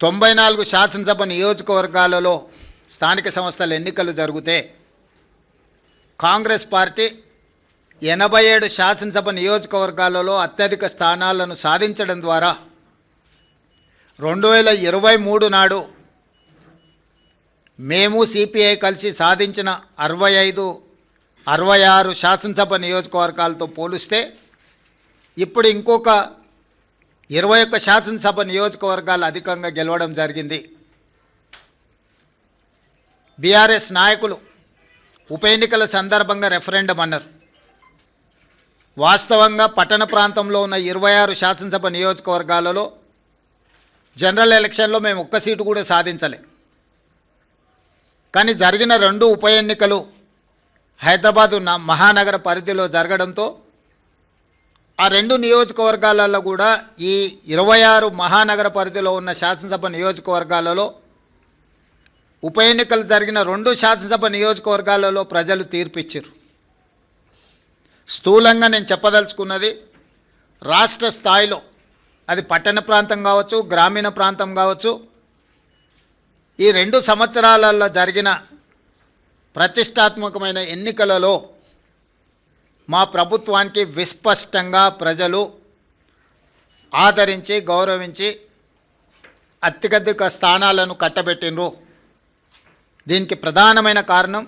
94 శాసనసభ నియోజకవర్గాలలో స్థానిక సంస్థల ఎన్నికలు జరిగితే కాంగ్రెస్ పార్టీ 87 శాసనసభ నియోజకవర్గాలలో అత్యధిక స్థానాలను సాధించడం ద్వారా 2023 నాడు మేము సిపిఐ కలిసి సాధించిన 65-66 శాసనసభ నియోజకవర్గాలతో పోలిస్తే ఇప్పుడు ఇంకొక 21 శాసనసభ నియోజకవర్గాలు అధికంగా గెలవడం జరిగింది. బీఆర్ఎస్ నాయకులు ఉప ఎన్నికల సందర్భంగా రెఫరెండం అన్నారు. వాస్తవంగా పట్టణ ప్రాంతంలో ఉన్న 26 శాసనసభ నియోజకవర్గాలలో జనరల్ ఎలక్షన్లో మేము ఒక్క సీటు కూడా సాధించలే. కానీ జరిగిన 2 ఉప ఎన్నికలు హైదరాబాదు మహానగర పరిధిలో జరగడంతో ఆ 2 నియోజకవర్గాలలో కూడా ఈ 26 మహానగర పరిధిలో ఉన్న శాసనసభ నియోజకవర్గాలలో ఉప ఎన్నికలు జరిగిన 2 శాసనసభ నియోజకవర్గాలలో ప్రజలు తీర్పిచ్చారు. స్థూలంగా నేను చెప్పదలుచుకున్నది, రాష్ట్ర స్థాయిలో అది పట్టణ ప్రాంతం కావచ్చు, గ్రామీణ ప్రాంతం కావచ్చు, ఈ 2 సంవత్సరాలలో జరిగిన ప్రతిష్టాత్మకమైన ఎన్నికలలో మా ప్రభుత్వానికి విస్పష్టంగా ప్రజలు ఆదరించి గౌరవించి అత్యధిక స్థానాలను కట్టబెట్టినరు. దీనికి ప్రధానమైన కారణం